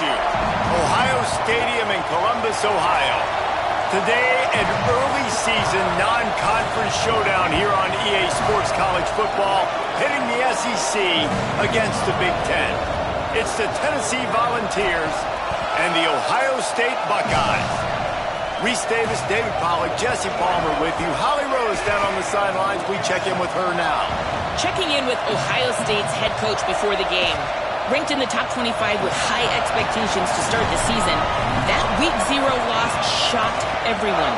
LSU, Ohio Stadium in Columbus, Ohio. Today, an early season non-conference showdown here on EA Sports College Football, pitting the SEC against the Big Ten. It's the Tennessee Volunteers and the Ohio State Buckeyes. Reese Davis, David Pollack, Jesse Palmer with you. Holly Rose down on the sidelines. We check in with her now. Checking in with Ohio State's head coach before the game. Ranked in the top 25 with high expectations to start the season, that Week 0 loss shocked everyone.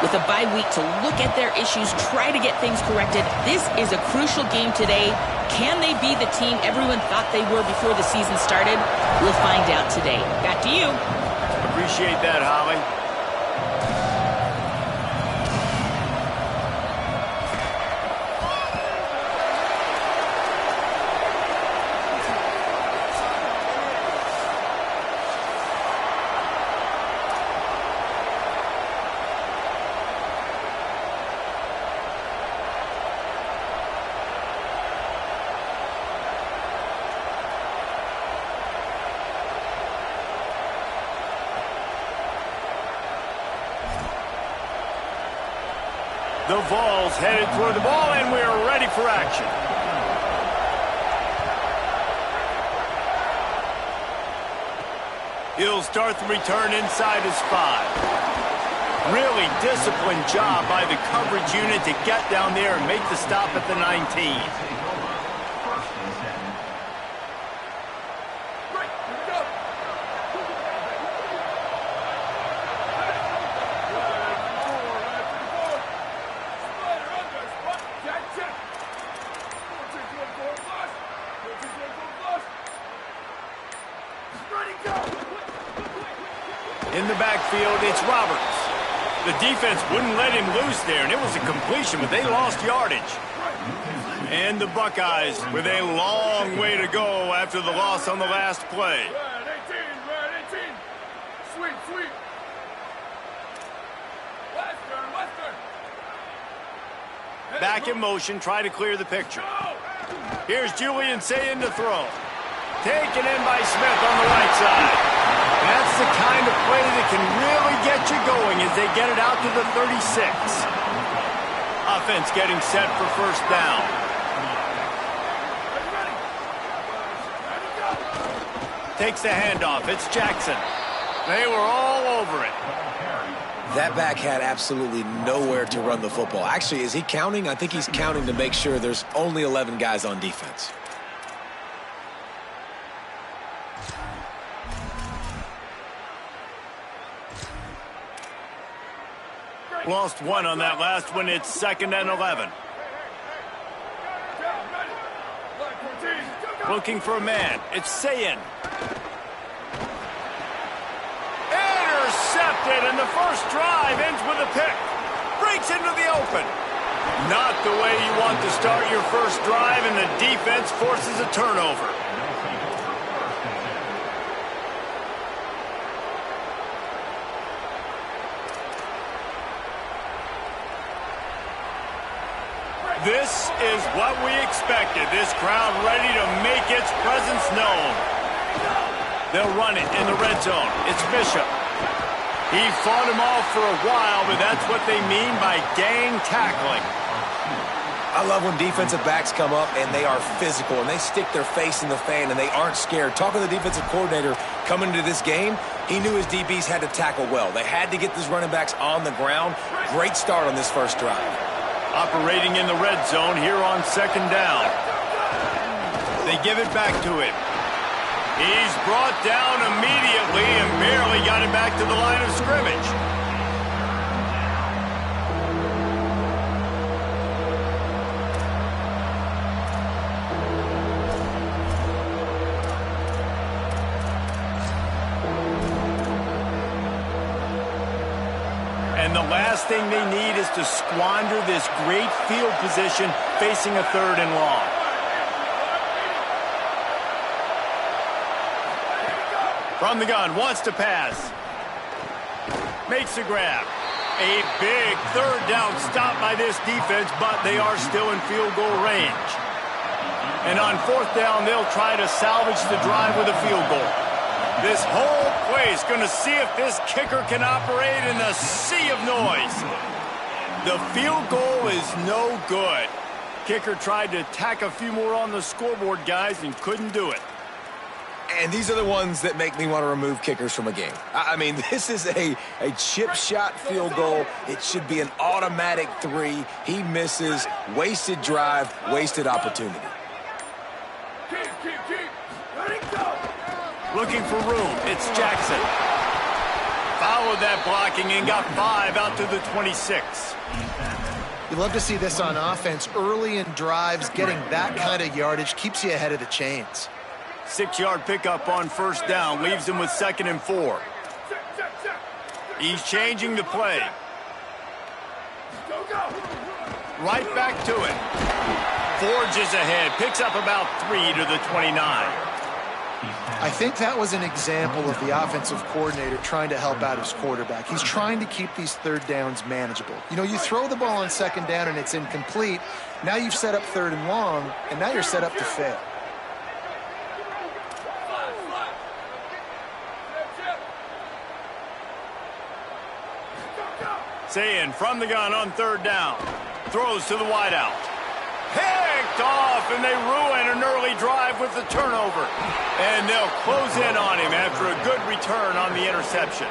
With a bye week to look at their issues, try to get things corrected, this is a crucial game today. Can they be the team everyone thought they were before the season started? We'll find out today. Back to you. Appreciate that, Holly. The Vols headed toward the ball, and we're ready for action. He'll start the return inside his 5. Really disciplined job by the coverage unit to get down there and make the stop at the 19. In the backfield, it's Roberts. The defense wouldn't let him loose there, and it was a completion, but they lost yardage. And the Buckeyes with a long way to go after the loss on the last play. Red 18. Sweet. Western. Back in motion, try to clear the picture. Here's Julian Sayin to throw. Taken in by Smith on the right side. That's the kind of play that can really get you going as they get it out to the 36. Offense getting set for first down. Takes the handoff. It's Jackson. They were all over it. That back had absolutely nowhere to run the football. Actually, is he counting? I think he's counting to make sure there's only 11 guys on defense. Lost one on that last one. It's 2nd and 11. Looking for a man. It's Sayin. Intercepted, and the first drive ends with a pick. Breaks into the open. Not the way you want to start your first drive, and the defense forces a turnover. This is what we expected. This crowd ready to make its presence known. They'll run it in the red zone. It's Bishop. He fought him off for a while, but that's what they mean by gang tackling. I love when defensive backs come up and they are physical and they stick their face in the fan and they aren't scared. Talking to the defensive coordinator coming into this game, he knew his DBs had to tackle well. They had to get these running backs on the ground. Great start on this first drive. Operating in the red zone here on 2nd down. They give it back to him. He's brought down immediately and barely got it back to the line of scrimmage. And the last thing they need is to squander this great field position facing a 3rd and long. From the gun, wants to pass. Makes a grab. A big 3rd down stop by this defense, but they are still in field goal range. And on 4th down, they'll try to salvage the drive with a field goal. This whole place going to see if this kicker can operate in the sea of noise. The field goal is no good. Kicker tried to tack a few more on the scoreboard, guys, and couldn't do it. And these are the ones that make me want to remove kickers from a game. I mean, this is a chip shot field goal. It should be an automatic 3. He misses. Wasted drive, wasted opportunity. Keep. Let it go. Looking for room. It's Jackson. Followed that blocking and got 5 out to the 26. You love to see this on offense. Early in drives, getting that kind of yardage keeps you ahead of the chains. 6-yard pickup on first down. Leaves him with 2nd and 4. He's changing the play. Go. Right back to it. Forges ahead. Picks up about 3 to the 29. I think that was an example of the offensive coordinator trying to help out his quarterback. He's trying to keep these third downs manageable. You know, you throw the ball on 2nd down and it's incomplete. Now you've set up 3rd and long, and now you're set up to fail. Sayin from the gun on 3rd down. Throws to the wideout. Picked off, and they ruin an early drive with the turnover. And they'll close in on him after a good return on the interception.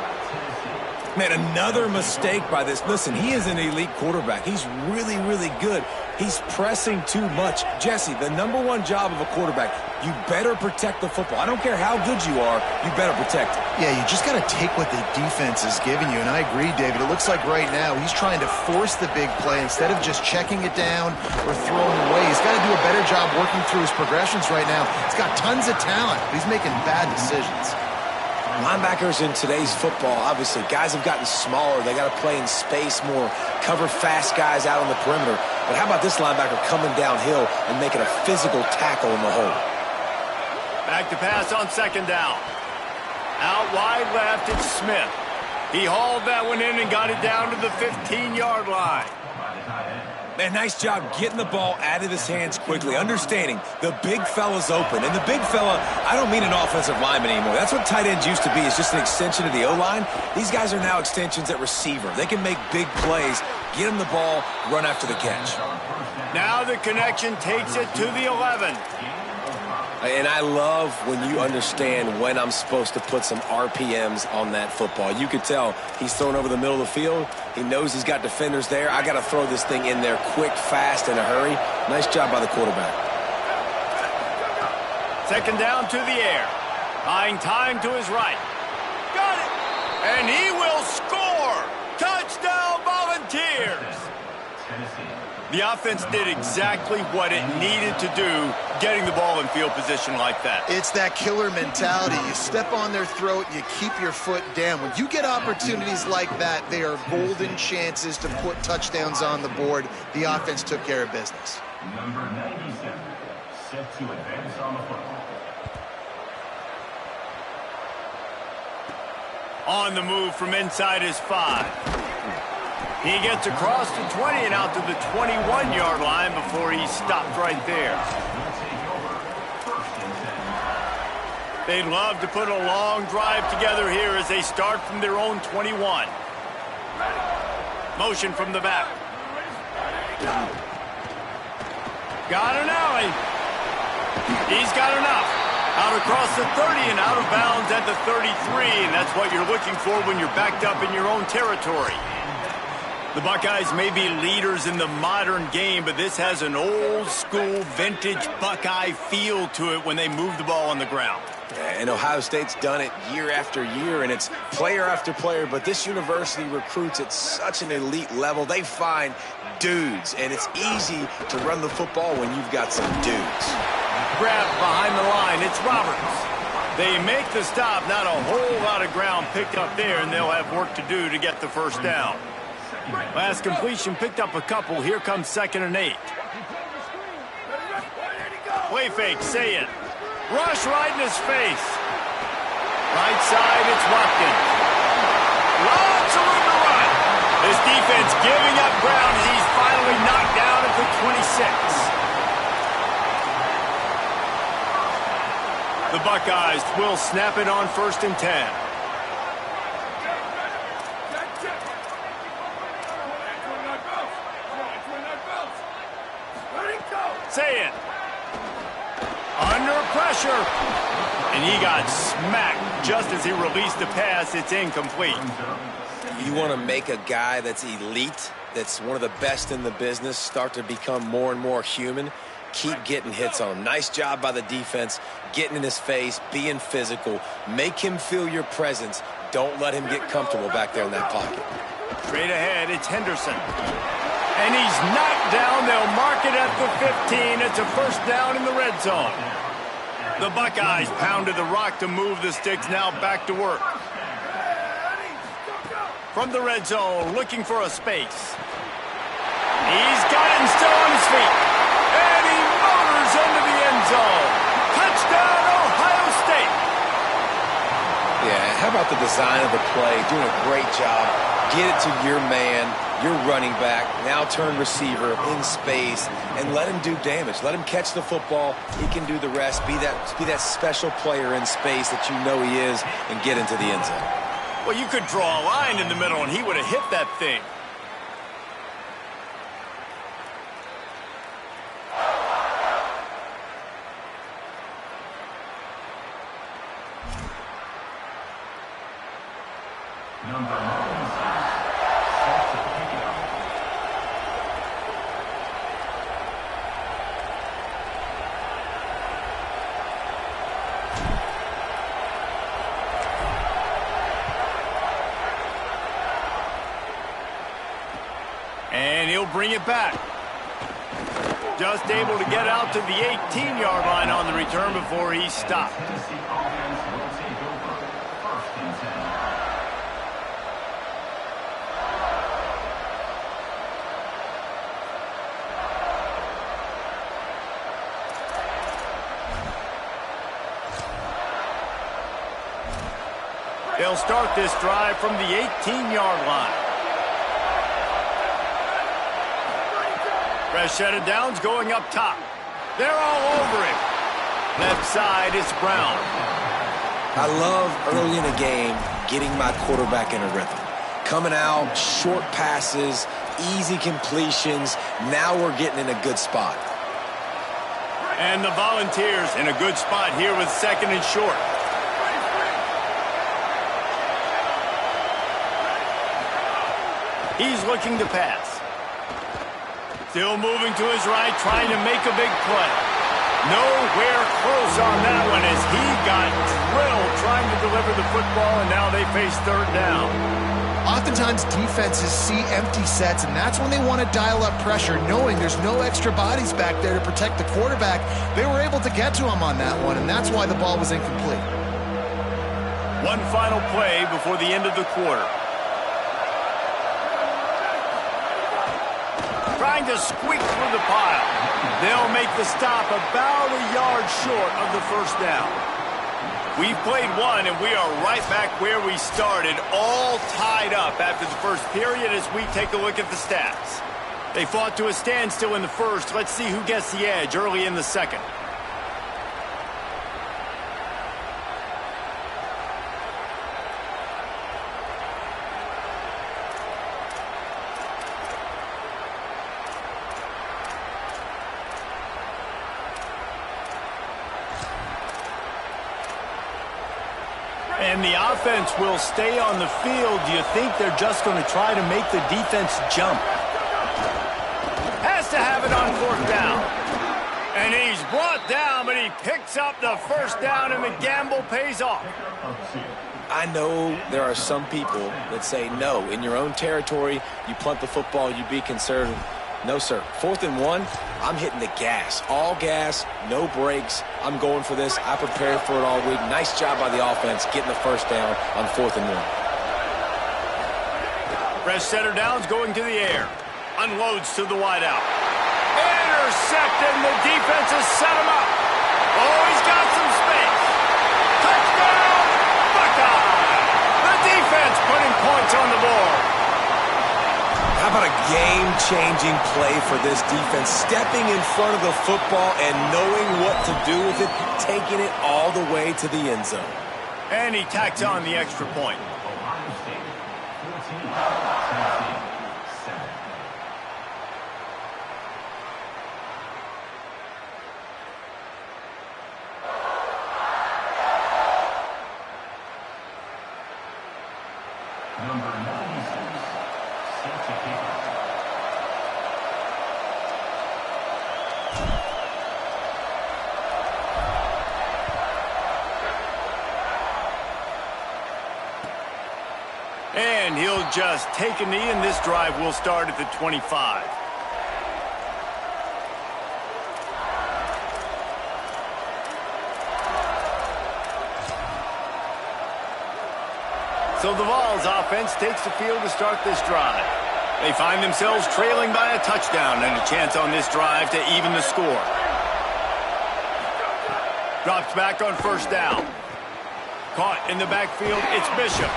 Man, another mistake by this. Listen, he is an elite quarterback. He's really, really good. He's pressing too much. Jesse, the #1 job of a quarterback, you better protect the football. I don't care how good you are, you better protect it. Yeah, you just got to take what the defense is giving you. And I agree, David. It looks like right now he's trying to force the big play instead of just checking it down or throwing away. He's got to do a better job working through his progressions right now. He's got tons of talent, but he's making bad decisions. Linebackers in today's football, obviously, guys have gotten smaller. They got to play in space more, cover fast guys out on the perimeter. But how about this linebacker coming downhill and making a physical tackle in the hole? Back to pass on 2nd down. Out wide left, it's Smith. He hauled that one in and got it down to the 15-yard line. Man, nice job getting the ball out of his hands quickly, understanding the big fella's open. And the big fella, I don't mean an offensive lineman anymore. That's what tight ends used to be, is just an extension of the O-line. These guys are now extensions at receiver. They can make big plays, get him the ball, run after the catch. Now the connection takes it to the 11. And I love when you understand when I'm supposed to put some RPMs on that football. You could tell he's throwing over the middle of the field. He knows he's got defenders there. I got to throw this thing in there quick, fast, in a hurry. Nice job by the quarterback. 2nd down to the air. Buying time to his right. Got it! And he will score! Touchdown Volunteers! The offense did exactly what it needed to do, getting the ball in field position like that. It's that killer mentality. You step on their throat, you keep your foot down. When you get opportunities like that, they are golden chances to put touchdowns on the board. The offense took care of business. Number 97, set to advance on the football. On the move from inside his 5. He gets across the 20 and out to the 21-yard line before he stopped right there. They'd love to put a long drive together here as they start from their own 21. Motion from the back. Got an alley. He's got enough. Out across the 30 and out of bounds at the 33, and that's what you're looking for when you're backed up in your own territory. The Buckeyes may be leaders in the modern game, but this has an old-school, vintage Buckeye feel to it when they move the ball on the ground. And Ohio State's done it year after year, and it's player after player, but this university recruits at such an elite level. They find dudes, and it's easy to run the football when you've got some dudes. Grab behind the line, it's Roberts. They make the stop, not a whole lot of ground picked up there, and they'll have work to do to get the first down. Last completion picked up a couple. Here comes 2nd and 8. Play fake, say it. Rush right in his face. Right side, it's Watkins. Lots of room to run. This defense giving up ground as he's finally knocked down at the 26. The Buckeyes will snap it on 1st and 10. Say it. Under pressure. And he got smacked just as he released the pass. It's incomplete. You want to make a guy that's elite, that's one of the best in the business, start to become more and more human. Keep getting hits on him. Nice job by the defense, getting in his face, being physical. Make him feel your presence. Don't let him get comfortable back there in that pocket. Straight ahead, it's Henderson. And he's knocked down. They'll mark it at the 15. It's a 1st down in the red zone. The Buckeyes pounded the rock to move the sticks. Now back to work. From the red zone, looking for a space. He's got it and still on his feet. And he motors into the end zone. Touchdown, Ohio State. Yeah, how about the design of the play? Doing a great job. Get it to your man, your running back, now turn receiver in space, and let him do damage. Let him catch the football. He can do the rest. Be that special player in space that you know he is, and get into the end zone. Well, you could draw a line in the middle, and he would have hit that thing. Number 96, set to pick it up. And he'll bring it back. Just able to get out to the 18-yard line on the return before he stopped. Tennessee offense will take over 1st and 10. They'll start this drive from the 18-yard line. Rashad Downs going up top. They're all over him. Left side, it's Brown. I love early in a game getting my quarterback in a rhythm. Coming out, short passes, easy completions. Now we're getting in a good spot. And the Volunteers in a good spot here with 2nd and short. He's looking to pass. Still moving to his right, trying to make a big play. Nowhere close on that one as he got drilled trying to deliver the football, and now they face 3rd down. Oftentimes defenses see empty sets, and that's when they want to dial up pressure, knowing there's no extra bodies back there to protect the quarterback. They were able to get to him on that one, and that's why the ball was incomplete. One final play before the end of the quarter. Trying to squeak through the pile. They'll make the stop about a yard short of the 1st down. We've played one, and we are right back where we started, all tied up after the first period as we take a look at the stats. They fought to a standstill in the first. Let's see who gets the edge early in the second. And the offense will stay on the field. Do you think they're just going to try to make the defense jump? Has to have it on 4th down. And he's brought down, but he picks up the 1st down, and the gamble pays off. I know there are some people that say, no, in your own territory, you punt the football, you be conservative. No, sir. 4th and 1, I'm hitting the gas. All gas, no brakes. I'm going for this. I prepared for it all week. Nice job by the offense getting the 1st down on 4th and 1. Rashad Downs going to the air. Unloads to the wideout. Intercepted, and the defense has set him up. Oh, he's got some space. Touchdown, Buckeye! The defense putting points on the board. How about a game-changing play for this defense? Stepping in front of the football and knowing what to do with it, taking it all the way to the end zone. And he tacks on the extra point. Ohio State 14, Tennessee 7. Number 96, set to kick off. And he'll just take a knee, and this drive will start at the 25. So the Vols offense takes the field to start this drive. They find themselves trailing by a touchdown and a chance on this drive to even the score. Drops back on first down. Caught in the backfield, it's Bishop.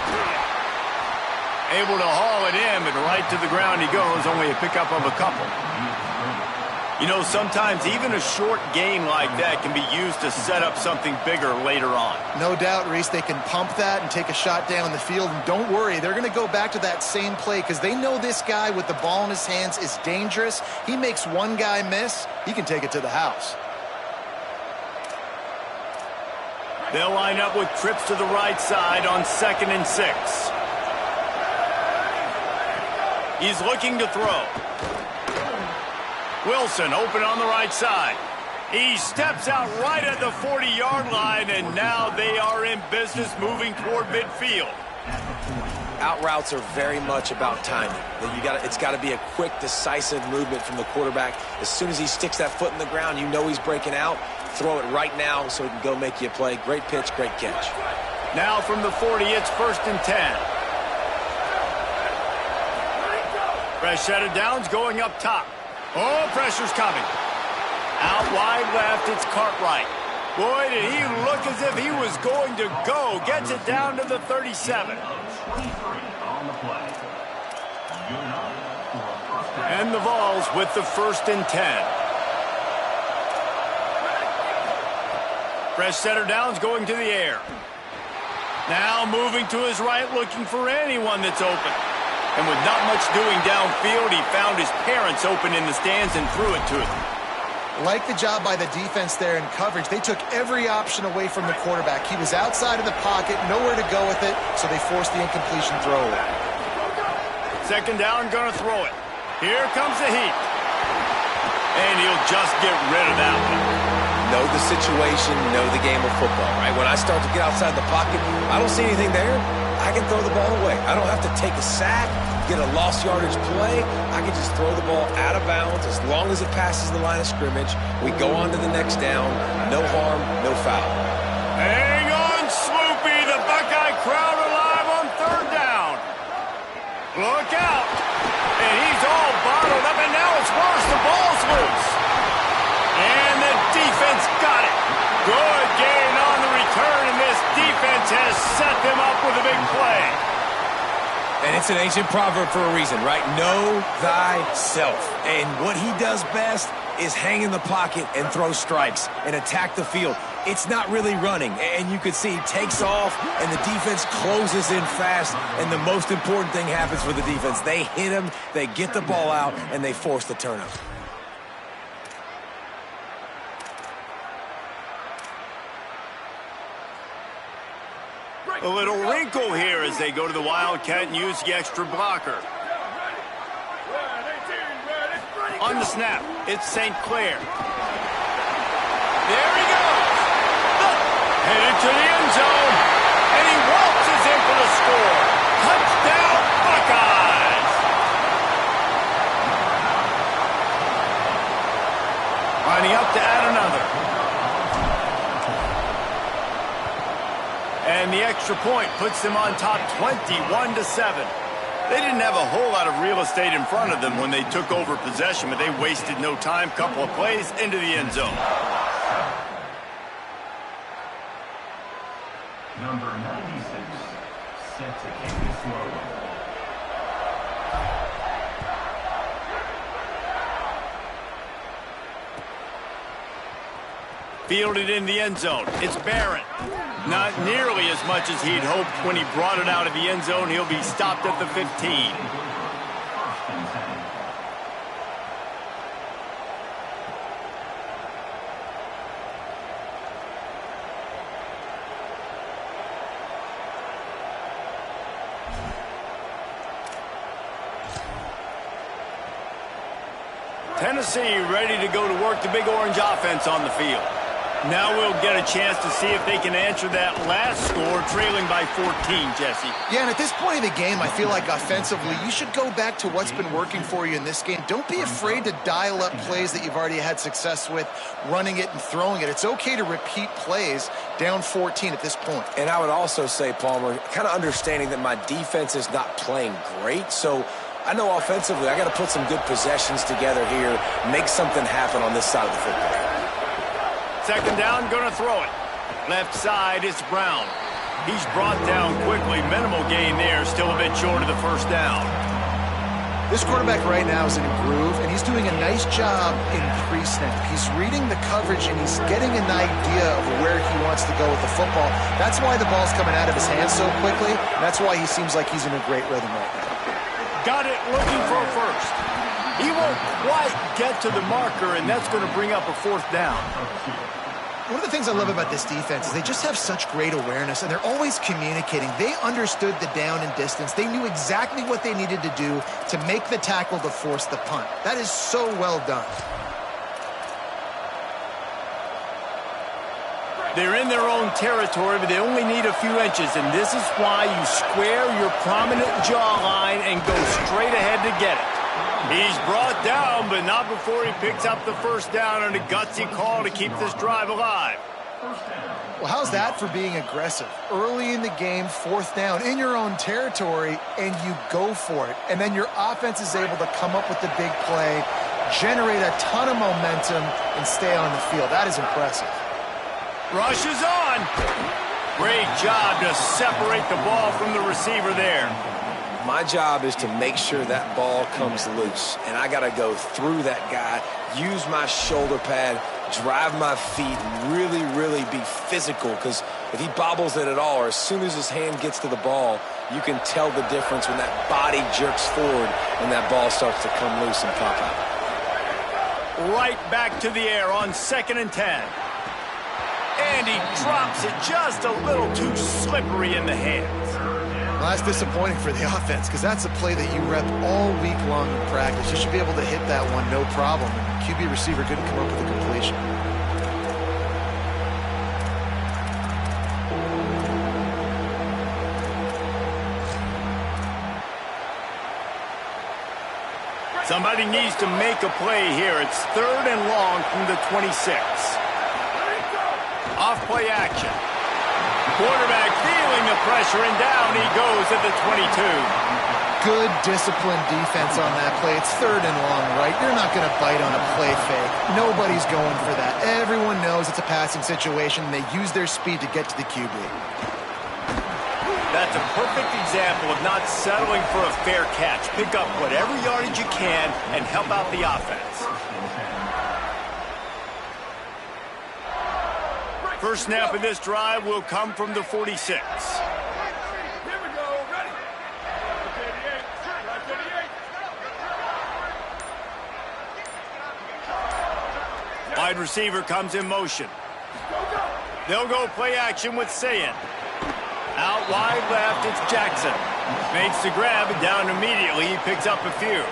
Able to haul it in, but right to the ground he goes, only a pickup of a couple. You know, sometimes even a short gain like that can be used to set up something bigger later on. No doubt, Reese, they can pump that and take a shot down the field. And don't worry, they're going to go back to that same play because they know this guy with the ball in his hands is dangerous. He makes one guy miss, he can take it to the house. They'll line up with trips to the right side on 2nd and 6. He's looking to throw. Wilson open on the right side. He steps out right at the 40-yard line, and now they are in business moving toward midfield. Out routes are very much about timing. It's got to be a quick, decisive movement from the quarterback. As soon as he sticks that foot in the ground, you know he's breaking out. Throw it right now so he can go make you a play. Great pitch, great catch. Now from the 40, it's 1st and 10. Fresh set of downs going up top. Oh, pressure's coming. Out wide left, it's Cartwright. Boy, did he look as if he was going to go. Gets it down to the 37. 23 on the play. And the Vols with the 1st and 10. Fresh setter downs going to the air. Now moving to his right, looking for anyone that's open. And with not much doing downfield, he found his parents open in the stands and threw it to them. Like the job by the defense there in coverage. They took every option away from the quarterback. He was outside of the pocket, nowhere to go with it, so they forced the incompletion throw away. 2nd down, gonna throw it. Here comes the heat. And he'll just get rid of that one. Know the situation, know the game of football, right? When I start to get outside the pocket, I don't see anything there. I can throw the ball away. I don't have to take a sack, get a lost yardage play. I can just throw the ball out of bounds as long as it passes the line of scrimmage. We go on to the next down. No harm, no foul. Hang on, Swoopy. The Buckeye crowd alive on 3rd down. Look out. And he's all bottled up, and now it's worse. The ball's loose. And the defense got it. Good gain on the return, and this defense has set them up with a big play. And it's an ancient proverb for a reason, right? Know thyself. And what he does best is hang in the pocket and throw strikes and attack the field. It's not really running. And you can see he takes off, and the defense closes in fast. And the most important thing happens for the defense. They hit him, they get the ball out, and they force the turnover. A little wrinkle here as they go to the Wildcat and use the extra blocker. On the snap, it's St. Clair. There he goes. Headed to the end zone. And he waltzes in for the score. Touchdown, Buckeyes. Lining up to add another. And the extra point puts them on top 21-7. They didn't have a whole lot of real estate in front of them when they took over possession, but they wasted no time. Couple of plays into the end zone. Number 96, set to kick this low. Fielded in the end zone. It's Barrett. Not nearly as much as he'd hoped when he brought it out of the end zone. He'll be stopped at the 15. Tennessee ready to go to work the Big Orange offense on the field. Now we'll get a chance to see if they can answer that last score, trailing by 14, Jesse. Yeah, and at this point of the game, I feel like offensively, you should go back to what's been working for you in this game. Don't be afraid to dial up plays that you've already had success with, running it and throwing it. It's okay to repeat plays down 14 at this point. And I would also say, Palmer, kind of understanding that my defense is not playing great, so I know offensively I got to put some good possessions together here, make something happen on this side of the football. Second down, going to throw it. Left side, it's Brown. He's brought down quickly. Minimal gain there, still a bit short of the first down. This quarterback right now is in a groove, and he's doing a nice job in pre-snap. He's reading the coverage, and he's getting an idea of where he wants to go with the football. That's why the ball's coming out of his hands so quickly. That's why he seems like he's in a great rhythm right now. Got it, looking for a first. He won't quite get to the marker, and that's going to bring up a fourth down. One of the things I love about this defense is they just have such great awareness, and they're always communicating. They understood the down and distance. They knew exactly what they needed to do to make the tackle to force the punt. That is so well done. They're in their own territory, but they only need a few inches, and this is why you square your prominent jawline and go straight ahead to get it. He's brought down, but not before he picks up the first down on a gutsy call to keep this drive alive. Well, how's that for being aggressive? Early in the game, fourth down, in your own territory, and you go for it. And then your offense is able to come up with the big play, generate a ton of momentum, and stay on the field. That is impressive. Rush is on. Great job to separate the ball from the receiver there. My job is to make sure that ball comes loose, and I got to go through that guy, use my shoulder pad, drive my feet, and really, really be physical, because if he bobbles it at all, or as soon as his hand gets to the ball, you can tell the difference when that body jerks forward and that ball starts to come loose and pop out. Right back to the air on 2nd and 10. And he drops it just a little too slippery in the hands. Well, that's disappointing for the offense, because that's a play that you rep all week long in practice. You should be able to hit that one no problem. And the QB receiver couldn't come up with a completion. Somebody needs to make a play here. It's 3rd and long from the 26. Off play action. Quarterback feeling the pressure, and down he goes at the 22. Good disciplined defense on that play. It's 3rd and long, right? You're not going to bite on a play fake. Nobody's going for that. Everyone knows it's a passing situation, and they use their speed to get to the QB. That's a perfect example of not settling for a fair catch. Pick up whatever yardage you can and help out the offense. First snap of this drive will come from the 46. Here we go, ready. 38. Wide receiver comes in motion. They'll go play action with Sayin. Out wide left, it's Jackson. Makes the grab, and down immediately. He picks up a few.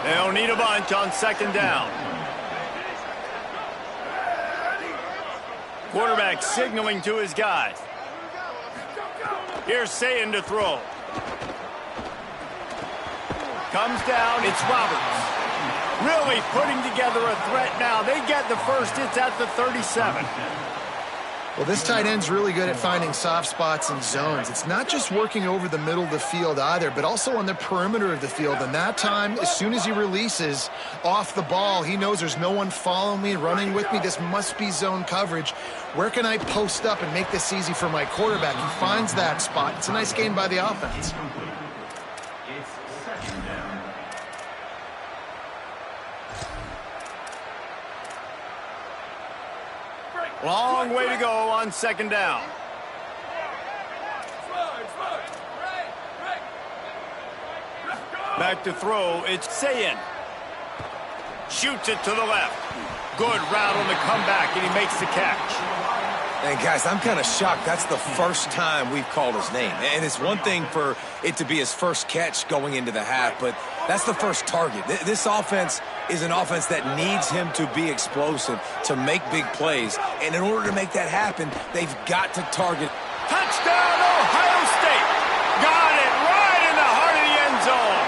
They'll need a bunch on 2nd down. Quarterback signaling to his guys. Here's Sayin to throw. Comes down, it's Roberts. Really putting together a threat now. They get the first, it's at the 37. Well, this tight end's really good at finding soft spots and zones. It's not just working over the middle of the field either, but also on the perimeter of the field. And that time, as soon as he releases off the ball, he knows there's no one following me, running with me. This must be zone coverage. Where can I post up and make this easy for my quarterback? He finds that spot. It's a nice game by the offense. It's 2nd down. Long way to go on second down. Back to throw, it's Sayin. Shoots it to the left. Good route on the comeback, and he makes the catch. And guys, I'm kind of shocked. That's the first time we've called his name. And it's one thing for it to be his first catch going into the half, but that's the first target. This offense is an offense that needs him to be explosive, to make big plays. And in order to make that happen, they've got to target. Touchdown, Ohio State. Got it right in the heart of the end zone.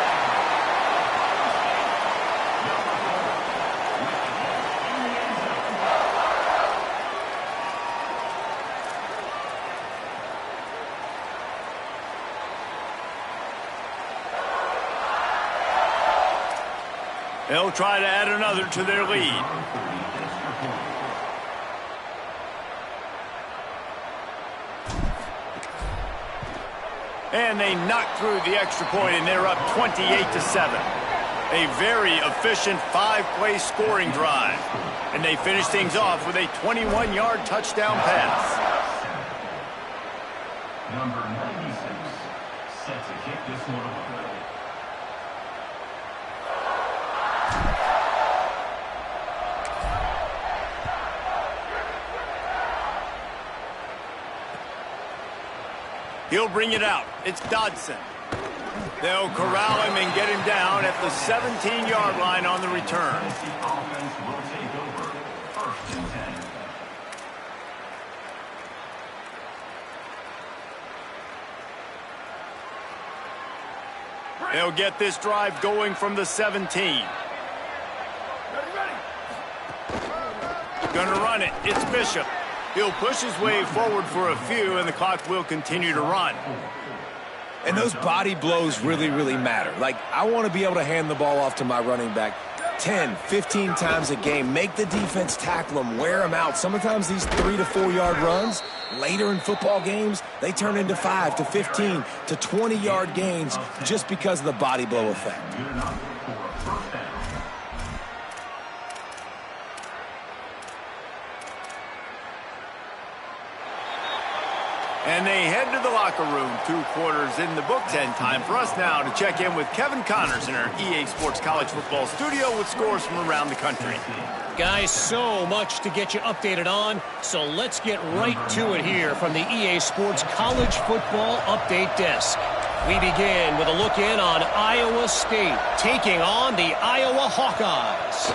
They'll try to add another to their lead. And they knock through the extra point, and they're up 28-7. A very efficient 5-play scoring drive. And they finish things off with a 21-yard touchdown pass. Number 96, set to kick this one away. He'll bring it out. It's Dodson. They'll corral him and get him down at the 17-yard line on the return. The offense will take over. 1st and 10. They'll get this drive going from the 17. Gonna run it. It's Bishop. He'll push his way forward for a few, and the clock will continue to run. And those body blows really, really matter. Like, I want to be able to hand the ball off to my running back 10, 15 times a game. Make the defense tackle them, wear them out. Sometimes these 3 to 4 yard runs, later in football games, they turn into 5 to 15 to 20-yard gains just because of the body blow effect. Good enough for a first down. And they head to the locker room. 2 quarters in the books, and time for us now to check in with Kevin Connors in our EA Sports College Football studio with scores from around the country. Guys, so much to get you updated on, so let's get right to it here from the EA Sports College Football Update Desk. We begin with a look in on Iowa State taking on the Iowa Hawkeyes.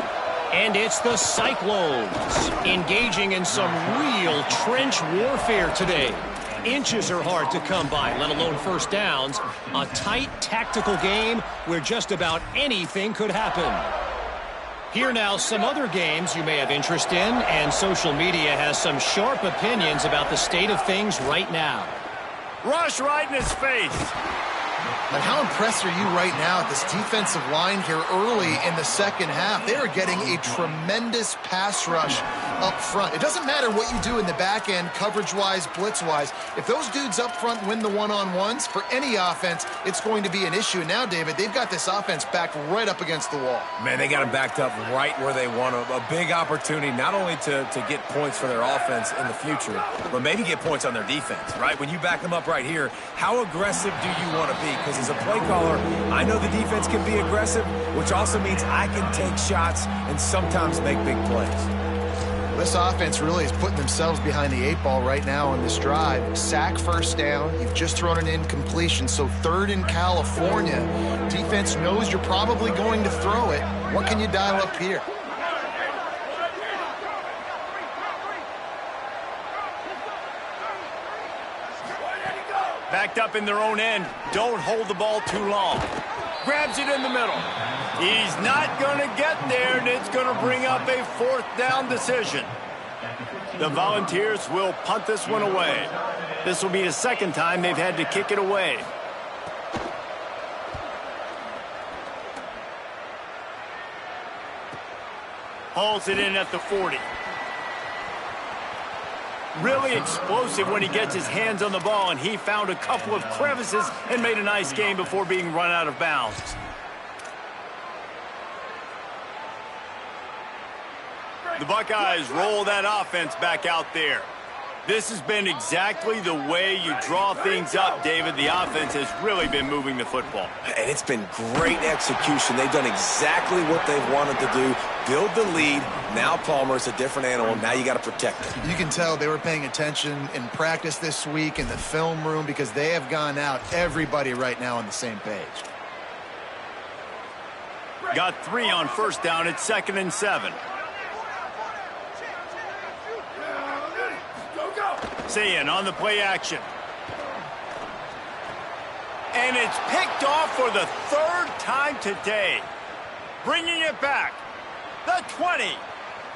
And it's the Cyclones engaging in some real trench warfare today. Inches are hard to come by, let alone first downs. A tight tactical game where just about anything could happen. Here now, some other games you may have interest in, and social media has some sharp opinions about the state of things right now. Rush right in his face. But how impressed are you right now at this defensive line here early in the second half? They are getting a tremendous pass rush up front. It doesn't matter what you do in the back end, coverage-wise, blitz-wise. If those dudes up front win the one-on-ones, for any offense, it's going to be an issue. And now, David, they've got this offense backed right up against the wall. Man, they got them backed up right where they want them. A big opportunity not only to get points for their offense in the future, but maybe get points on their defense, right? When you back them up right here, how aggressive do you want to be? Because as a play caller, I know the defense can be aggressive, which also means I can take shots and sometimes make big plays. This offense really is putting themselves behind the 8 ball right now on this drive. Sack first down. You've just thrown an incompletion, so 3rd in California. Defense knows you're probably going to throw it. What can you dial up here? Backed up in their own end. Don't hold the ball too long. Grabs it in the middle. He's not going to get there, and it's going to bring up a 4th down decision. The Volunteers will punt this one away. This will be the 2nd time they've had to kick it away. Hauls it in at the 40. Really explosive when he gets his hands on the ball, and he found a couple of crevices and made a nice game before being run out of bounds. The Buckeyes roll that offense back out there. This has been exactly the way you draw things up, David. The offense has really been moving the football. And it's been great execution. They've done exactly what they've wanted to do. Build the lead. Now Palmer's a different animal. Now you got to protect it. You can tell they were paying attention in practice this week in the film room because they have gone out, everybody right now on the same page. Got 3 on first down. It's 2nd and 7. Sayin on the play action. And it's picked off for the 3rd time today. Bringing it back. The 20.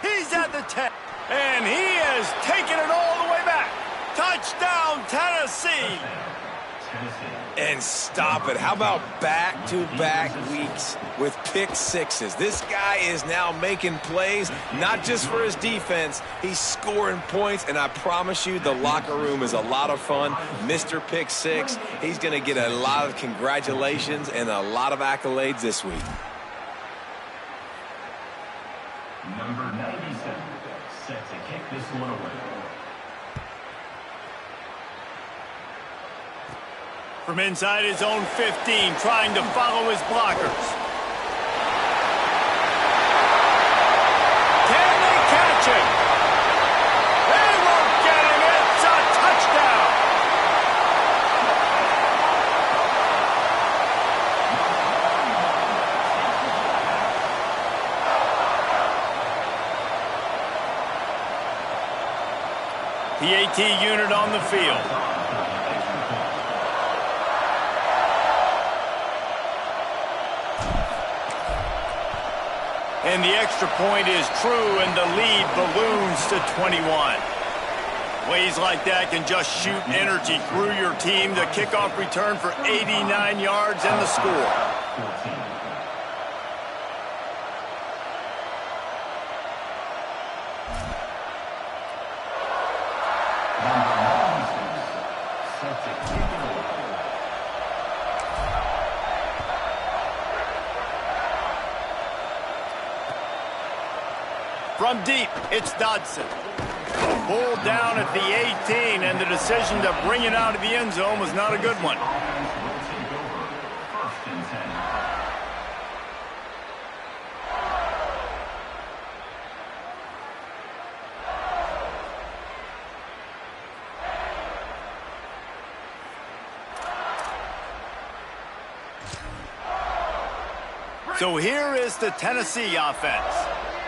He's at the 10. And he has taken it all the way back. Touchdown, Tennessee. And stop it. How about back-to-back weeks with pick sixes? This guy is now making plays, not just for his defense. He's scoring points, and I promise you the locker room is a lot of fun. Mr. Pick Six, he's going to get a lot of congratulations and a lot of accolades this week. Number 97, set to kick this one away. From inside his own 15, trying to follow his blockers. Can they catch him? They won't get him. It's a touchdown. PAT unit on the field. And the extra point is true, and the lead balloons to 21. Plays like that can just shoot energy through your team. The kickoff return for 89 yards and the score. 14. Set to kick it away. From deep, it's Dodson. Pulled down at the 18, and the decision to bring it out of the end zone was not a good one. Will take over. 1st and 10. So here is the Tennessee offense.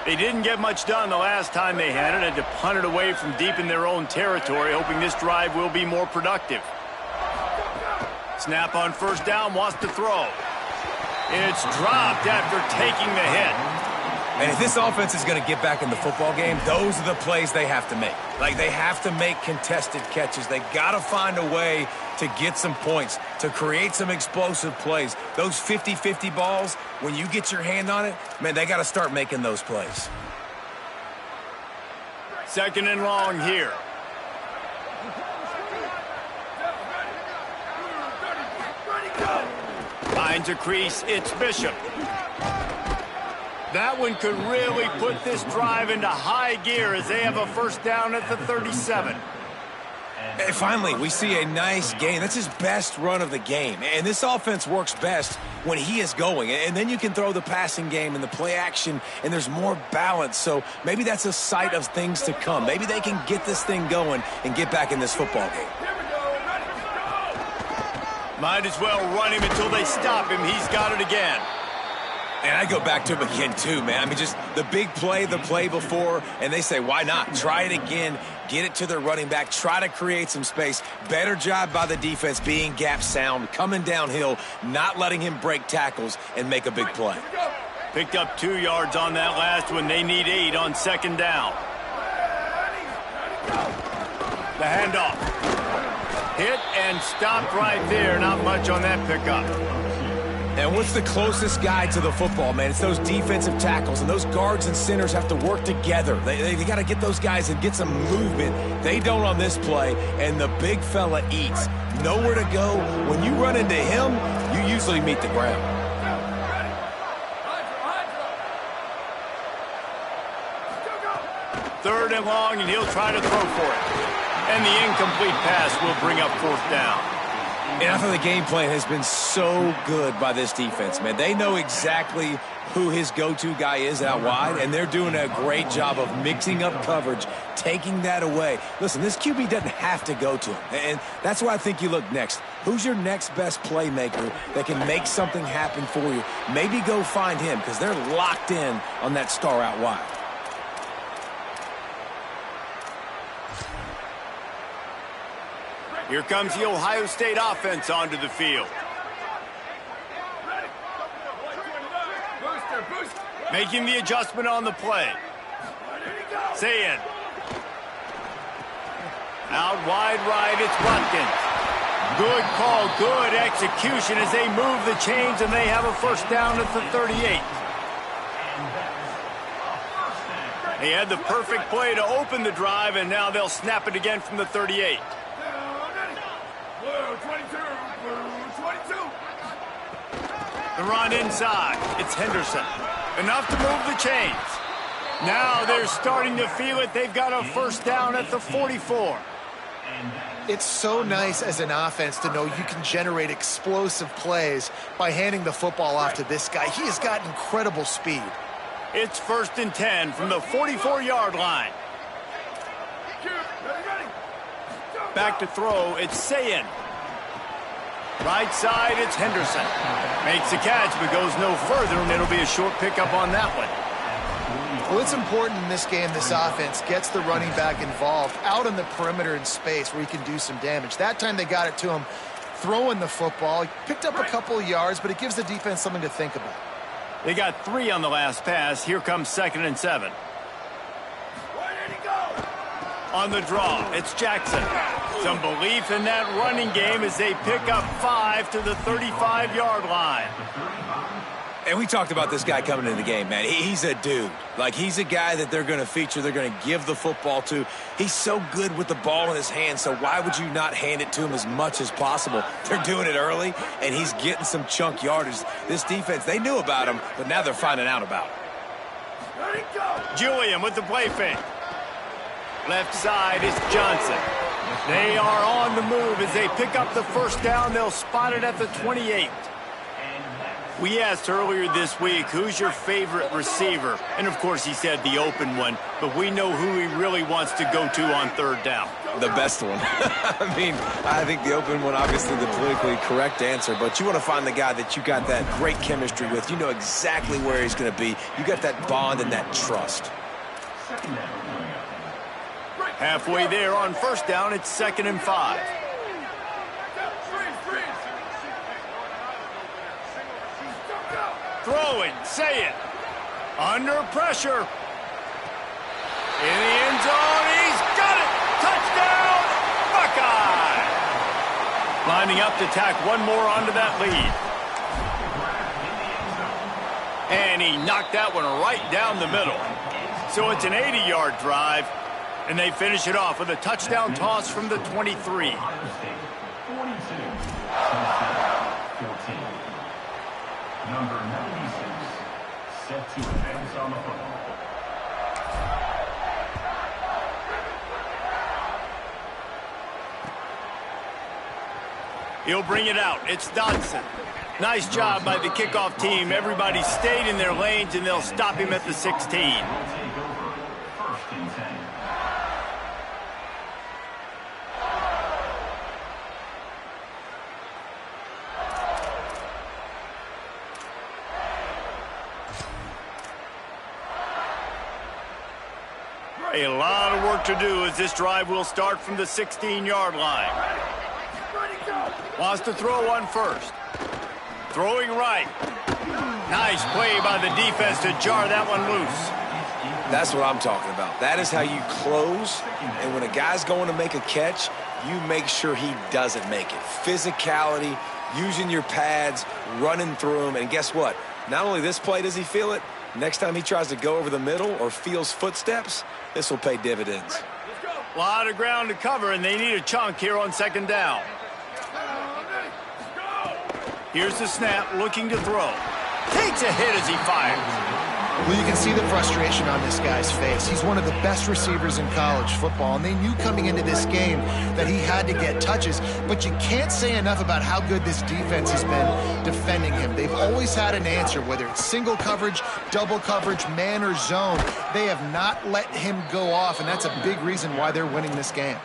They didn't get much done the last time they had it. Had to punt it away from deep in their own territory, hoping this drive will be more productive. Snap on first down, wants to throw. It's dropped after taking the hit. And if this offense is going to get back in the football game, those are the plays they have to make. Like, they have to make contested catches. They got to find a way to get some points, to create some explosive plays. Those 50-50 balls, when you get your hand on it, man, they got to start making those plays. 2nd and long here. Finds a crease, it's Bishop. That one could really put this drive into high gear as they have a first down at the 37. And finally, we see a nice gain. That's his best run of the game. And this offense works best when he is going. And then you can throw the passing game and the play action, and there's more balance. So maybe that's a sight of things to come. Maybe they can get this thing going and get back in this football game. Might as well run him until they stop him. He's got it again. And I go back to him again, too, man. I mean, just the big play, the play before, and they say, why not? Try it again, get it to their running back, try to create some space. Better job by the defense being gap sound, coming downhill, not letting him break tackles and make a big play. Picked up 2 yards on that last one. They need 8 on 2nd down. The handoff. Hit and stopped right there. Not much on that pickup. And what's the closest guy to the football, man? It's those defensive tackles, and those guards and centers have to work together. They got to get those guys and get some movement. They don't on this play, and the big fella eats. Nowhere to go. When you run into him, you usually meet the ground. 3rd and long, and he'll try to throw for it. And the incomplete pass will bring up 4th down. And I thought the game plan has been so good by this defense, man. They know exactly who his go-to guy is out wide, and they're doing a great job of mixing up coverage, taking that away. Listen, this QB doesn't have to go to him, and that's why I think you look next. Who's your next best playmaker that can make something happen for you? Maybe go find him, because they're locked in on that star out wide. Here comes the Ohio State offense onto the field. Making the adjustment on the play. Sayin. Out wide right, it's Watkins. Good call, good execution as they move the chains, and they have a 1st down at the 38. They had the perfect play to open the drive, and now they'll snap it again from the 38. The run inside. It's Henderson. Enough to move the chains. Now they're starting to feel it. They've got a 1st down at the 44. It's so nice as an offense to know you can generate explosive plays by handing the football off to this guy. He has got incredible speed. It's 1st and 10 from the 44-yard line. Back to throw. It's Sayin. Right side, it's Henderson. Makes the catch, but goes no further, and it'll be a short pickup on that one. Well, it's important in this game this offense gets the running back involved out on the perimeter in space where he can do some damage. That time they got it to him throwing the football. He picked up a couple of yards, but it gives the defense something to think about. They got 3 on the last pass. Here comes 2nd and 7. On the draw, it's Jackson. Some belief in that running game as they pick up 5 to the 35-yard line. And we talked about this guy coming into the game, man. He's a dude. Like, he's a guy that they're going to feature, they're going to give the football to. He's so good with the ball in his hands, so why would you not hand it to him as much as possible? They're doing it early, and he's getting some chunk yardage. This defense, they knew about him, but now they're finding out about him. Julian with the play fake. Left side is Johnson. They are on the move as they pick up the 1st down. They'll spot it at the 28. We asked earlier this week, who's your favorite receiver? And, of course, he said the open one, but we know who he really wants to go to on 3rd down. The best one. I mean, I think the open one, obviously the politically correct answer, but you want to find the guy that you got that great chemistry with. You know exactly where he's going to be. You got that bond and that trust. Halfway there on 1st down, it's 2nd and 5. Throwing, say it. Under pressure. In the end zone, he's got it. Touchdown, Buckeye. Lining up to tack one more onto that lead. And he knocked that one right down the middle. So it's an 80-yard drive. And they finish it off with a touchdown toss from the 23. 42. 14. Number 96. Set to advance on the football. He'll bring it out. It's Dodson. Nice job by the kickoff team. Everybody stayed in their lanes, and they'll stop him at the 16. A lot of work to do as this drive will start from the 16-yard line. Wants to throw one first. Throwing right. Nice play by the defense to jar that one loose. That's what I'm talking about. That is how you close. And when a guy's going to make a catch, you make sure he doesn't make it. Physicality, using your pads, running through them. And guess what? Not only this play does he feel it, next time he tries to go over the middle or feels footsteps, this will pay dividends. A lot of ground to cover, and they need a chunk here on 2nd down. Here's the snap, looking to throw. Takes a hit as he fires. Well, you can see the frustration on this guy's face. He's one of the best receivers in college football, and they knew coming into this game that he had to get touches, but you can't say enough about how good this defense has been defending him. They've always had an answer, whether it's single coverage, double coverage, man or zone. They have not let him go off, and that's a big reason why they're winning this game.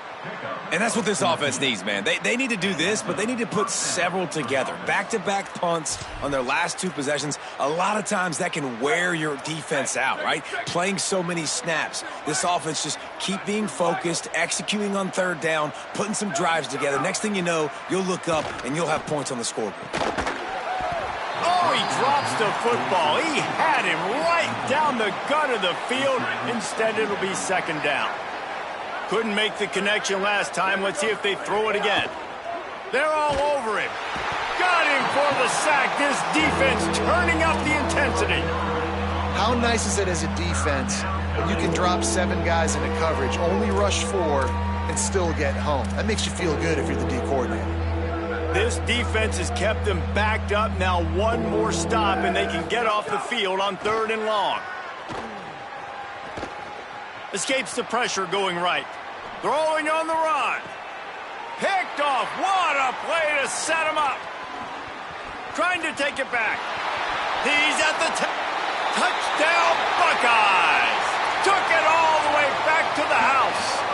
And that's what this offense needs, man. They need to do this, but they need to put several together. Back-to-back punts on their last 2 possessions. A lot of times that can wear your defense out, right? Playing so many snaps. This offense just keep being focused, executing on 3rd down, putting some drives together. Next thing you know, you'll look up and you'll have points on the scoreboard. Oh, he drops the football. He had him right down the gut of the field. Instead, it'll be 2nd down. Couldn't make the connection last time. Let's see if they throw it again. They're all over him. Got him for the sack. This defense turning up the intensity. How nice is it as a defense when you can drop 7 guys into coverage, only rush 4, and still get home? That makes you feel good if you're the D coordinator. This defense has kept them backed up. Now 1 more stop, and they can get off the field on 3rd and long. Escapes the pressure going right. Throwing on the run. Picked off. What a play to set him up. Trying to take it back. He's at the touchdown Buckeyes. Took it all the way back to the house.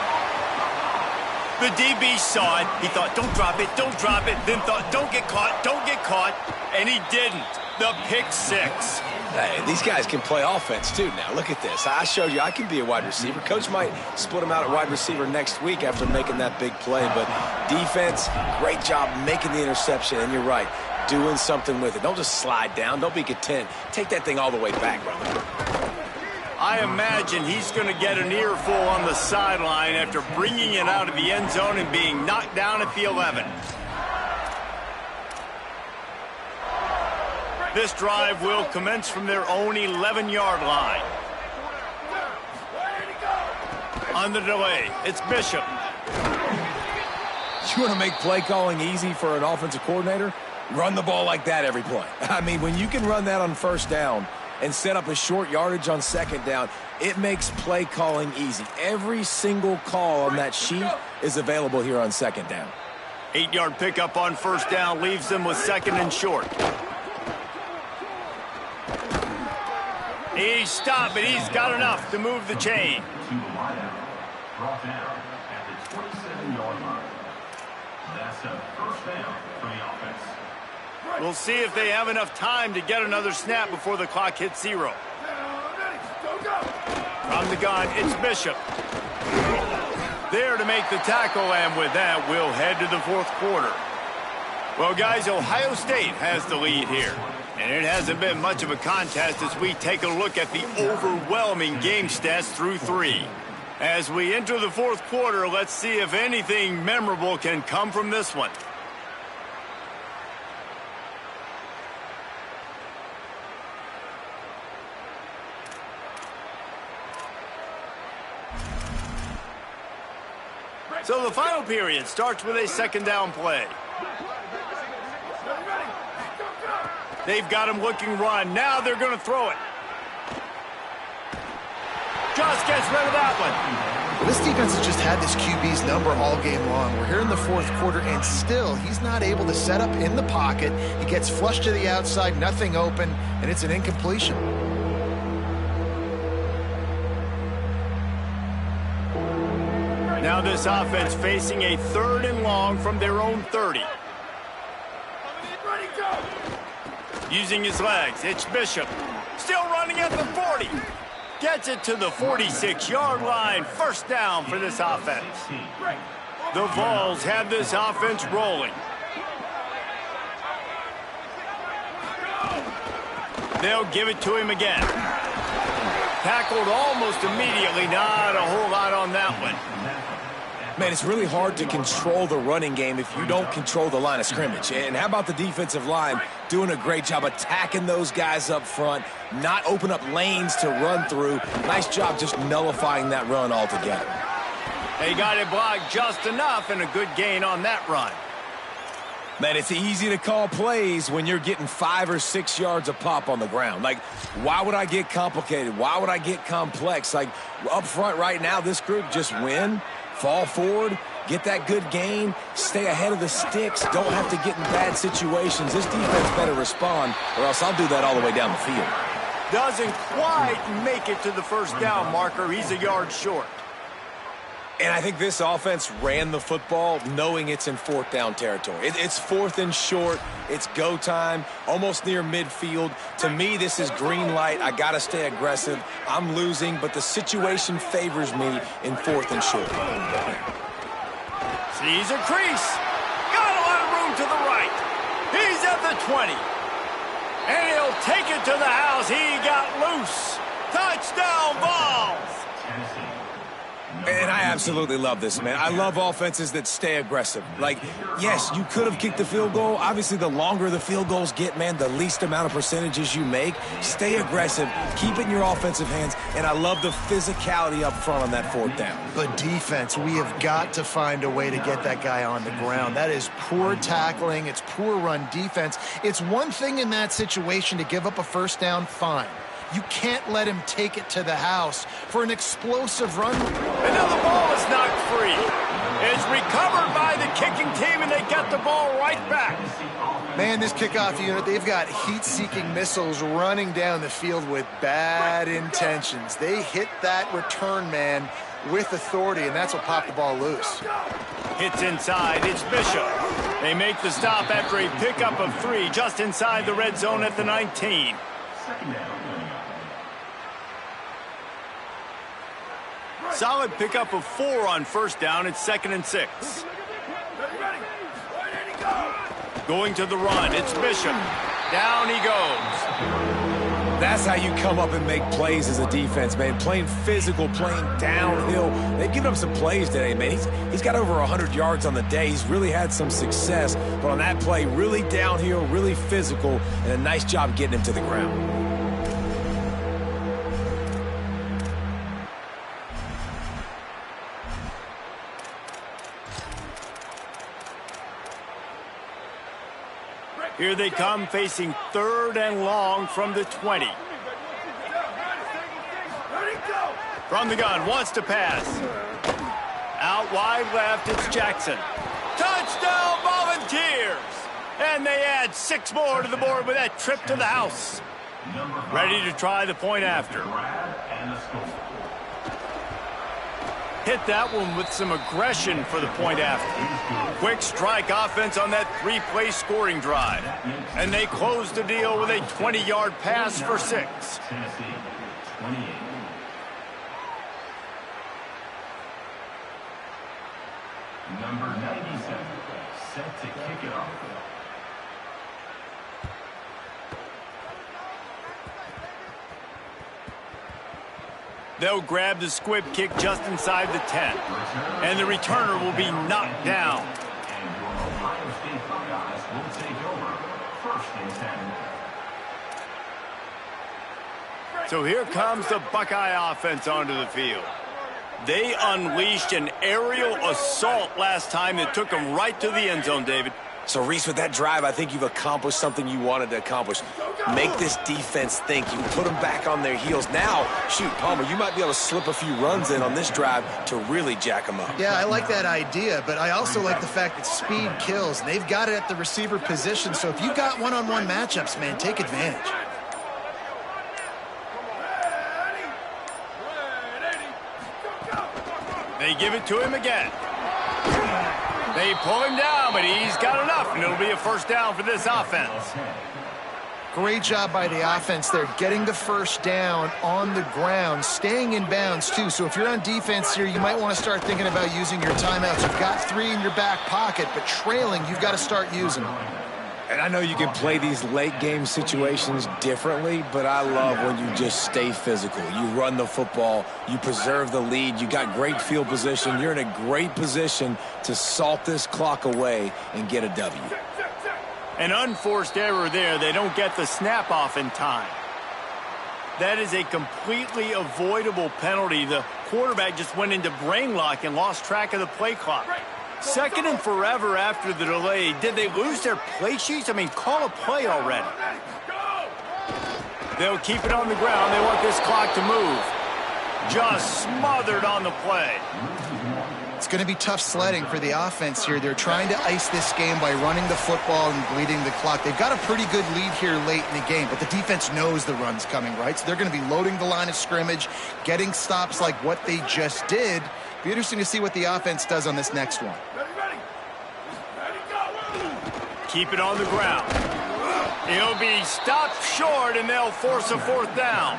The DB saw it. He thought, don't drop it, don't drop it. Then thought, don't get caught. And he didn't. The pick 6. Hey, these guys can play offense, too, now. Look at this. I showed you I can be a wide receiver. Coach might split him out at wide receiver next week after making that big play. But defense, great job making the interception. And you're right, doing something with it. Don't just slide down. Don't be content. Take that thing all the way back, brother. I imagine he's going to get an earful on the sideline after bringing it out of the end zone and being knocked down at the 11. This drive will commence from their own 11-yard line. On the delay, it's Bishop. You want to make play calling easy for an offensive coordinator? Run the ball like that every play. I mean, when you can run that on 1st down and set up a short yardage on 2nd down, it makes play calling easy. Every single call on that sheet is available here on 2nd down. 8-yard pickup on 1st down leaves them with 2nd and short. He stopped, but he's got enough to move the chain. To the wideout. Brought down at the 27-yard line. That's a 1st down for the offense. We'll see if they have enough time to get another snap before the clock hits 0. From the gun, it's Bishop. There to make the tackle, and with that, we'll head to the 4th quarter. Well, guys, Ohio State has the lead here. And it hasn't been much of a contest as we take a look at the overwhelming game stats through 3. As we enter the 4th quarter, let's see if anything memorable can come from this one. So the final period starts with a 2nd down play. They've got him looking run. Now they're going to throw it. Just gets rid of that one. Well, this defense has just had this QB's number all game long. We're here in the 4th quarter, and still he's not able to set up in the pocket. He gets flushed to the outside, nothing open, and it's an incompletion. Now this offense facing a 3rd and long from their own 30. Using his legs, it's Bishop. Still running at the 40. Gets it to the 46-yard line. 1st down for this offense. The Vols have this offense rolling. They'll give it to him again. Tackled almost immediately. Not a whole lot on that one. Man, it's really hard to control the running game if you don't control the line of scrimmage. And how about the defensive line doing a great job attacking those guys up front, not open up lanes to run through. Nice job just nullifying that run altogether. They got it blocked just enough and a good gain on that run. Man, it's easy to call plays when you're getting 5 or 6 yards a pop on the ground. Like, why would I get complicated? Why would I get complex? Like, up front right now, this group just win, fall forward, get that good gain, stay ahead of the sticks, don't have to get in bad situations. This defense better respond, or else I'll do that all the way down the field. Doesn't quite make it to the first down marker. He's a yard short. And I think this offense ran the football knowing it's in 4th down territory. It's 4th and short. It's go time, almost near midfield. To me, this is green light. I got to stay aggressive. I'm losing, but the situation favors me in 4th and short. Sees a crease. Got a lot of room to the right. He's at the 20. And he'll take it to the house. He got loose. Touchdown Vols. And I absolutely love this, man. I love offenses that stay aggressive. Like, yes, you could have kicked the field goal. Obviously, the longer the field goals get, man, the least amount of percentages you make. Stay aggressive. Keep it in your offensive hands. And I love the physicality up front on that 4th down. But defense, we have got to find a way to get that guy on the ground. That is poor tackling. It's poor run defense. It's one thing in that situation to give up a first down, fine. You can't let him take it to the house for an explosive run. And now the ball is knocked free. It's recovered by the kicking team, and they get the ball right back. Man, this kickoff unit, they've got heat-seeking missiles running down the field with bad intentions. They hit that return man with authority, and that's what popped the ball loose. Hits inside. It's Bishop. They make the stop after a pickup of 3 just inside the red zone at the 19. Solid pickup of 4 on first down. It's 2nd and 6. Going to the run. It's Bishop. Down he goes. That's how you come up and make plays as a defense, man. Playing physical, playing downhill. They've given him some plays today, man. He's got over 100 yards on the day. He's really had some success. But on that play, really downhill, really physical, and a nice job getting him to the ground. Here they come, facing 3rd and long from the 20. From the gun, wants to pass. Out wide left, it's Jackson. Touchdown Volunteers! And they add 6 more to the board with that trip to the house. Ready to try the point after. Hit that one with some aggression for the point after. Quick strike offense on that 3-play scoring drive. And they close the deal with a 20-yard pass for 6. Number 97, set to kick it off. They'll grab the squib kick just inside the 10. And the returner will be knocked down. And your Ohio State Buckeyes will take over 1st and 10. So here comes the Buckeye offense onto the field. They unleashed an aerial assault last time that took them right to the end zone, David. So, Reese, with that drive, I think you've accomplished something you wanted to accomplish. Make this defense think. You put them back on their heels. Now, shoot, Palmer, you might be able to slip a few runs in on this drive to really jack them up. Yeah, I like that idea, but I also like the fact that speed kills. And they've got it at the receiver position, so if you've got one-on-one matchups, man, take advantage. They give it to him again. They pull him down, but he's got enough, and it'll be a first down for this offense. Great job by the offense there, getting the first down on the ground, staying in bounds, too. So if you're on defense here, you might want to start thinking about using your timeouts. You've got 3 in your back pocket, but trailing, you've got to start using them. And I know you can play these late-game situations differently, but I love when you just stay physical. You run the football, you preserve the lead, you got great field position, you're in a great position to salt this clock away and get a W. An unforced error there. They don't get the snap off in time. That is a completely avoidable penalty. The quarterback just went into brain lock and lost track of the play clock. 2nd and forever after the delay. Did they lose their play sheets? I mean, call a play already. They'll keep it on the ground. They want this clock to move. Just smothered on the play. It's going to be tough sledding for the offense here. They're trying to ice this game by running the football and bleeding the clock. They've got a pretty good lead here late in the game, but the defense knows the run's coming, right? So they're going to be loading the line of scrimmage, getting stops like what they just did. Be interesting to see what the offense does on this next one. Ready, go. Keep it on the ground. He'll be stopped short, and they'll force a 4th down.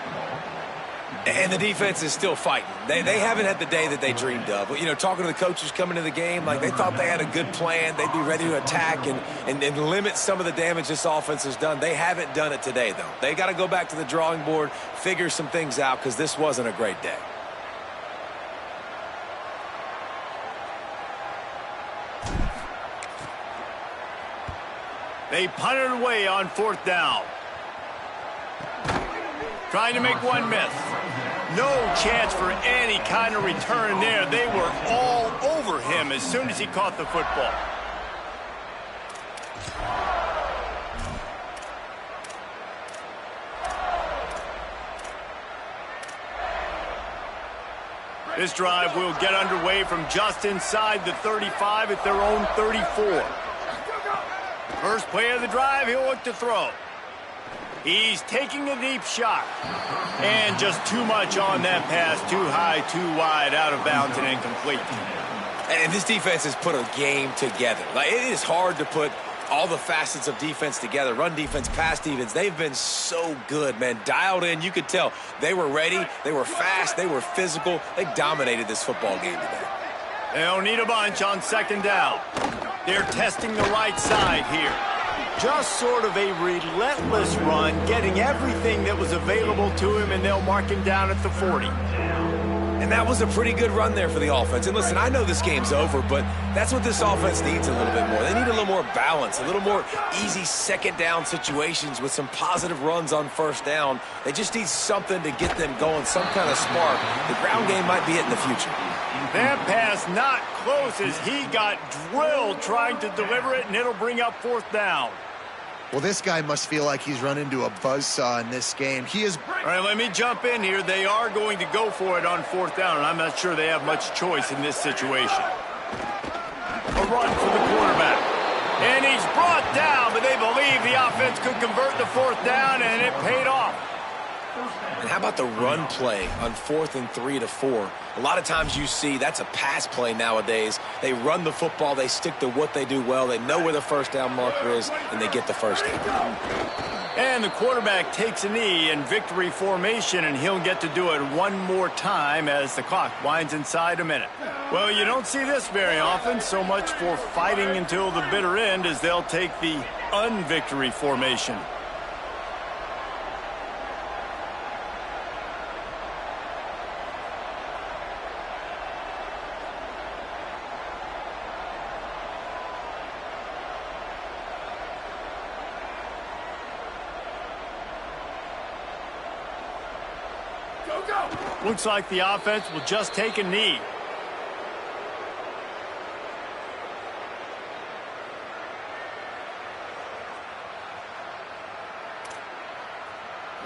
And the defense is still fighting. They haven't had the day that they dreamed of. You know, talking to the coaches coming to the game, like they thought they had a good plan. They'd be ready to attack and limit some of the damage this offense has done. They haven't done it today, though. They got to go back to the drawing board, figure some things out, because this wasn't a great day. They punted away on 4th down. Trying to make one miss. No chance for any kind of return there. They were all over him as soon as he caught the football. This drive will get underway from just inside the 35 at their own 34. First play of the drive, he'll look to throw. He's taking a deep shot. And just too much on that pass. Too high, too wide, out of bounds, and incomplete. And this defense has put a game together. Like, it is hard to put all the facets of defense together. Run defense, pass defense. They've been so good, man. Dialed in. You could tell they were ready. They were fast. They were physical. They dominated this football game today. They'll need a bunch on 2nd down. They're testing the right side here. Just sort of a relentless run, getting everything that was available to him, and they'll mark him down at the 40. And that was a pretty good run there for the offense. And listen, I know this game's over, but that's what this offense needs a little bit more. They need a little more balance, a little more easy 2nd down situations with some positive runs on 1st down. They just need something to get them going, some kind of spark. The ground game might be it in the future. That pass not close as he got drilled trying to deliver it, and it'll bring up 4th down. Well, this guy must feel like he's run into a buzzsaw in this game. He is... All right, let me jump in here. They are going to go for it on 4th down, and I'm not sure they have much choice in this situation. A run for the quarterback. And he's brought down, but they believe the offense could convert the 4th down, and it paid off. And how about the run play on 4th and 3 to 4? A lot of times you see that's a pass play nowadays. They run the football. They stick to what they do well. They know where the 1st down marker is, and they get the 1st down. And the quarterback takes a knee in victory formation, and he'll get to do it one more time as the clock winds inside a minute. Well, you don't see this very often. So much for fighting until the bitter end as they'll take the unvictory formation. Looks like the offense will just take a knee.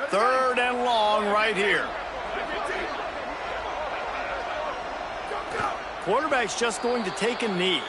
Third and long right here. Quarterback's just going to take a knee.